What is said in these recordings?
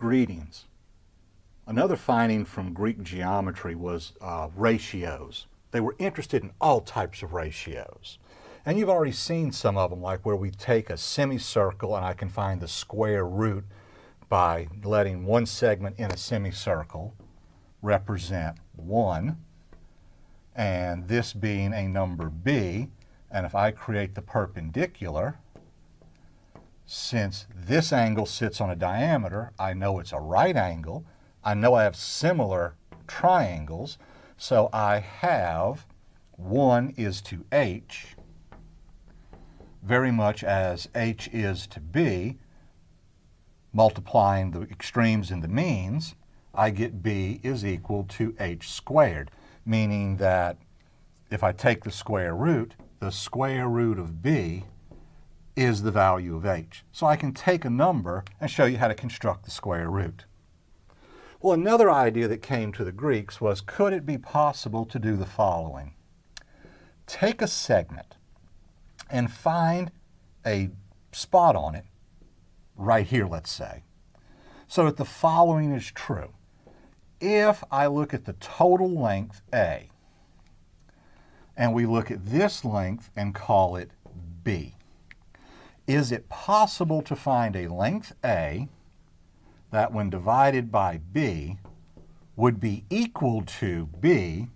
Greetings. Another finding from Greek geometry was ratios. They were interested in all types of ratios. And you've already seen some of them, like where we take a semicircle and I can find the square root by letting one segment in a semicircle represent 1, and this being a number b, and if I create the perpendicular, since this angle sits on a diameter, I know it's a right angle. I know I have similar triangles, so I have 1 is to h, very much as h is to b. Multiplying the extremes and the means, I get b is equal to h squared, meaning that if I take the square root of b is the value of h. So I can take a number and show you how to construct the square root. Well, another idea that came to the Greeks was, could it be possible to do the following? Take a segment and find a spot on it, right here, let's say, so that the following is true. If I look at the total length A, and we look at this length and call it B, is it possible to find a length A that when divided by B would be equal to B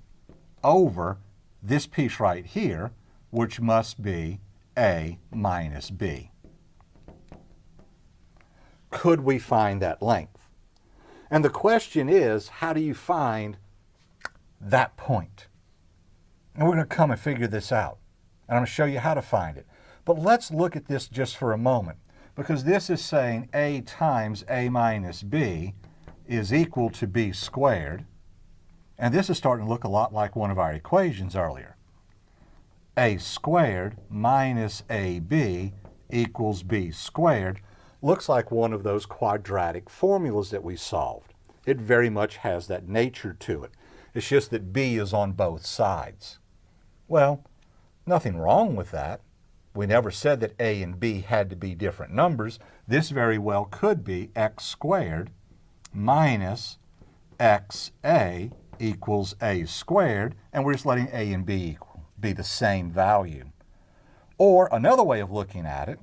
over this piece right here, which must be A minus B? Could we find that length? And the question is, how do you find that point? And we're going to come and figure this out. And I'm going to show you how to find it. But let's look at this just for a moment, because this is saying A times A minus B is equal to B squared. And this is starting to look a lot like one of our equations earlier. A squared minus AB equals B squared. Looks like one of those quadratic formulas that we solved. It very much has that nature to it. It's just that B is on both sides. Well, nothing wrong with that. We never said that A and B had to be different numbers. This very well could be x squared minus xa equals A squared, and we're just letting A and B be the same value. Or another way of looking at it,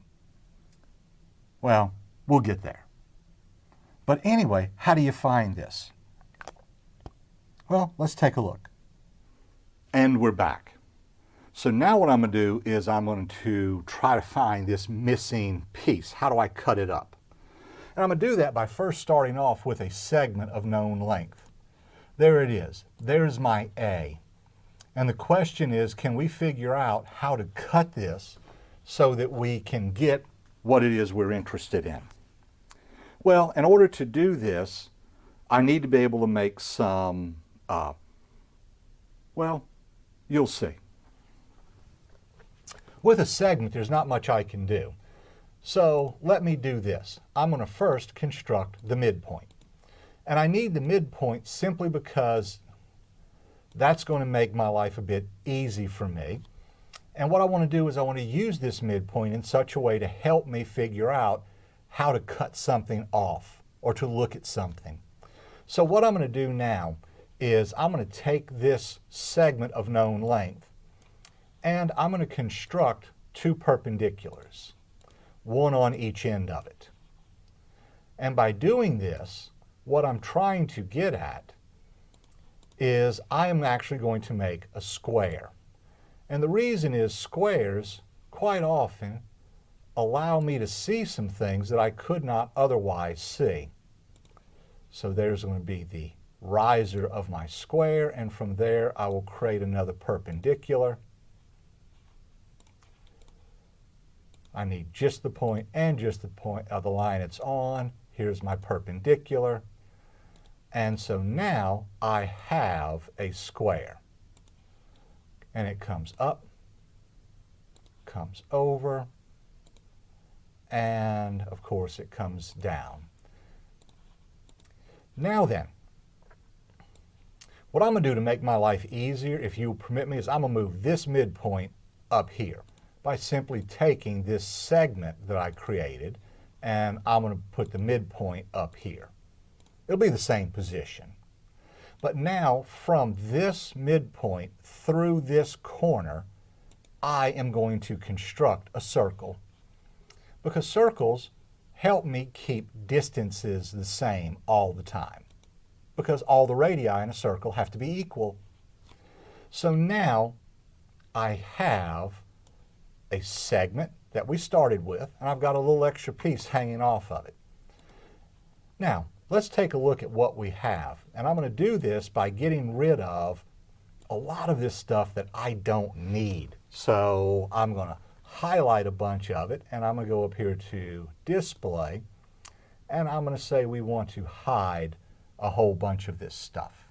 well, we'll get there. But anyway, how do you find this? Well, let's take a look. And we're back. So now what I'm going to do is I'm going to try to find this missing piece. How do I cut it up? And I'm going to do that by first starting off with a segment of known length. There it is. There's my A. And the question is, can we figure out how to cut this so that we can get what it is we're interested in? Well, in order to do this, I need to be able to make some, well, you'll see. With a segment, there's not much I can do. So let me do this. I'm going to first construct the midpoint. And I need the midpoint simply because that's going to make my life a bit easy for me. And what I want to do is I want to use this midpoint in such a way to help me figure out how to cut something off or to look at something. So what I'm going to do now is I'm going to take this segment of known length and I'm going to construct two perpendiculars, one on each end of it. And by doing this, what I'm trying to get at is I am actually going to make a square. And the reason is squares quite often allow me to see some things that I could not otherwise see. So there's going to be the riser of my square, and from there I will create another perpendicular. I need just the point and just the point of the line it's on. Here's my perpendicular. And so now I have a square. And it comes up, comes over, and of course it comes down. Now then, what I'm going to do to make my life easier, if you will permit me, is I'm going to move this midpoint up here by simply taking this segment that I created, and I'm going to put the midpoint up here. It'll be the same position. But now from this midpoint through this corner, I am going to construct a circle, because circles help me keep distances the same all the time, because all the radii in a circle have to be equal. So now I have a segment that we started with, and I've got a little extra piece hanging off of it. Now, let's take a look at what we have. And I'm going to do this by getting rid of a lot of this stuff that I don't need. So I'm going to highlight a bunch of it, and I'm going to go up here to Display, and I'm going to say we want to hide a whole bunch of this stuff.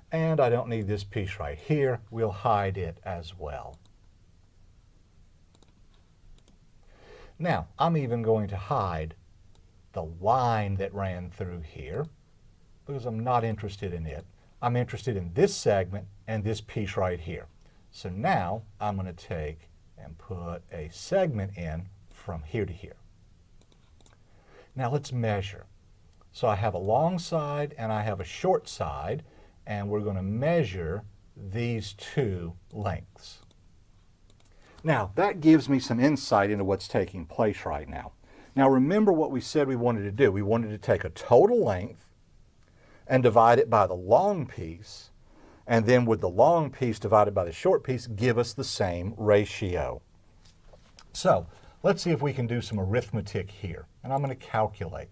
And I don't need this piece right here. We'll hide it as well. Now, I'm even going to hide the line that ran through here, because I'm not interested in it. I'm interested in this segment and this piece right here. So now I'm going to take and put a segment in from here to here. Now let's measure. So I have a long side and I have a short side, and we're going to measure these two lengths. Now that gives me some insight into what's taking place right now. Now remember what we said we wanted to do. We wanted to take a total length and divide it by the long piece, and then with the long piece divided by the short piece give us the same ratio. So let's see if we can do some arithmetic here, and I'm going to calculate.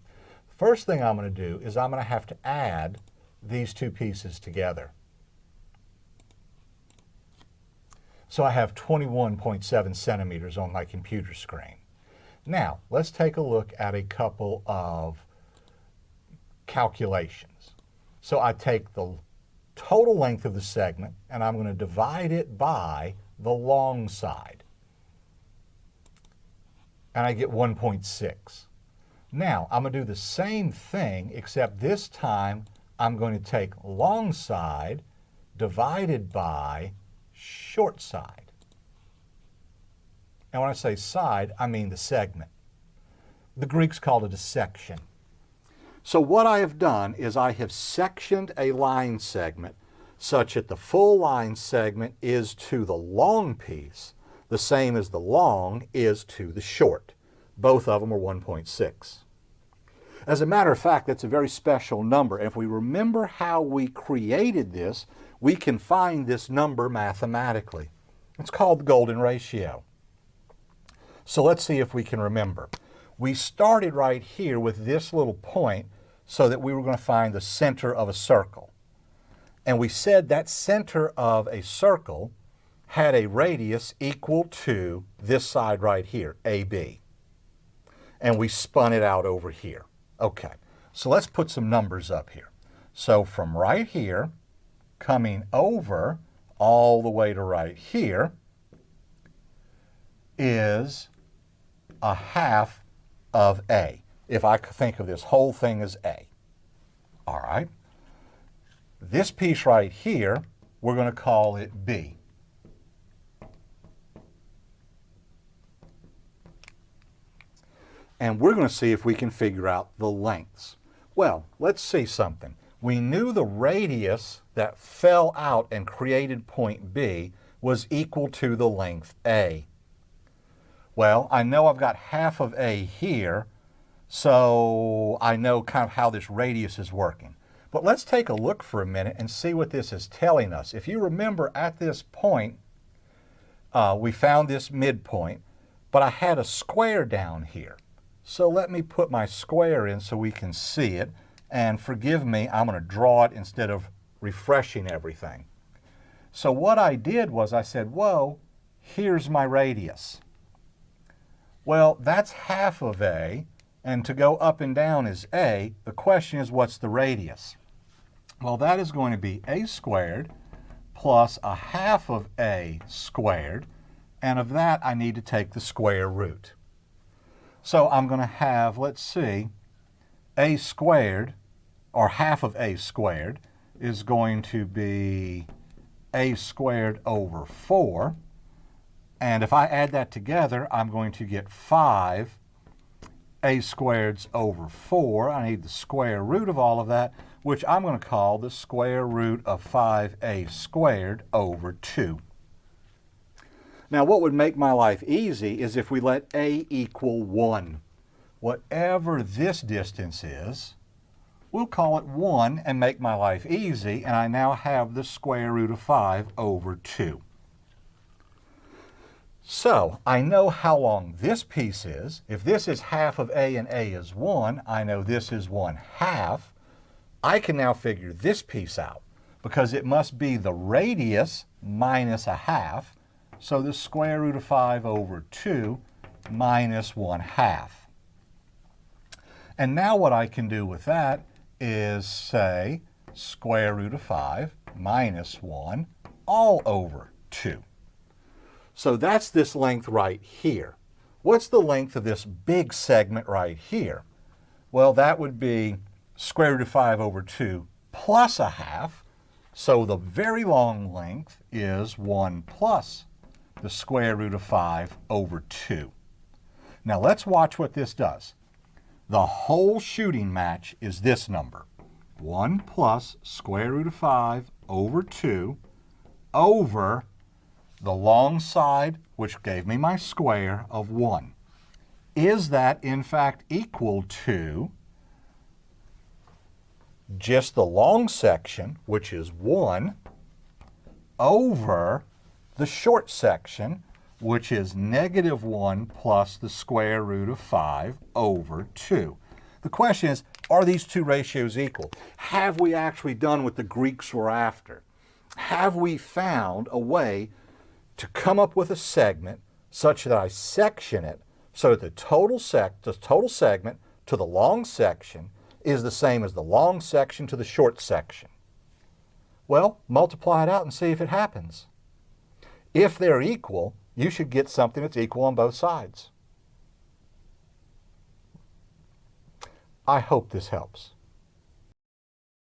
First thing I'm going to do is I'm going to have to add these two pieces together. So I have 21.7 centimeters on my computer screen. Now let's take a look at a couple of calculations. So I take the total length of the segment, and I'm going to divide it by the long side. And I get 1.6. Now I'm going to do the same thing, except this time I'm going to take long side divided by short side. And when I say side, I mean the segment. The Greeks called it a section. So what I have done is I have sectioned a line segment such that the full line segment is to the long piece the same as the long is to the short. Both of them are 1.6. As a matter of fact, that's a very special number. And if we remember how we created this, we can find this number mathematically. It's called the golden ratio. So let's see if we can remember. We started right here with this little point so that we were going to find the center of a circle. And we said that center of a circle had a radius equal to this side right here, AB. And we spun it out over here. Okay, so let's put some numbers up here. So from right here, coming over all the way to right here, is a half of A. If I think of this whole thing as A. All right. This piece right here, we're going to call it B. And we're going to see if we can figure out the lengths. Well, let's see something. We knew the radius that fell out and created point B was equal to the length A. Well, I know I've got half of A here, so I know kind of how this radius is working. But let's take a look for a minute and see what this is telling us. If you remember at this point, we found this midpoint, but I had a square down here. So let me put my square in so we can see it. And forgive me, I'm going to draw it instead of refreshing everything. So what I did was I said, whoa, here's my radius. Well, that's half of A, and to go up and down is A. The question is, what's the radius? Well, that is going to be A squared plus a half of A squared, and of that I need to take the square root. So I'm going to have, let's see, A squared, or half of A squared, is going to be A squared over 4. And if I add that together, I'm going to get 5A a squared's over 4. I need the square root of all of that, which I'm going to call the square root of 5a squared over 2. Now, what would make my life easy is if we let a equal 1. Whatever this distance is, we'll call it 1 and make my life easy, and I now have the square root of 5 over 2. So, I know how long this piece is. If this is half of a and a is 1, I know this is 1/2. I can now figure this piece out because it must be the radius minus 1/2. So the square root of 5 over 2 minus 1/2. And now what I can do with that is say square root of 5 minus 1 all over 2. So that's this length right here. What's the length of this big segment right here? Well, that would be square root of 5 over 2 plus 1/2. So the very long length is 1 plus the square root of 5 over 2. Now let's watch what this does. The whole shooting match is this number. 1 plus square root of 5 over 2 over the long side, which gave me my square of 1. Is that in fact equal to just the long section, which is 1, over the short section, which is -1 plus the square root of 5 over 2. The question is, are these two ratios equal? Have we actually done what the Greeks were after? Have we found a way to come up with a segment such that I section it so that the total segment to the long section is the same as the long section to the short section? Well, multiply it out and see if it happens. If they're equal, you should get something that's equal on both sides. I hope this helps.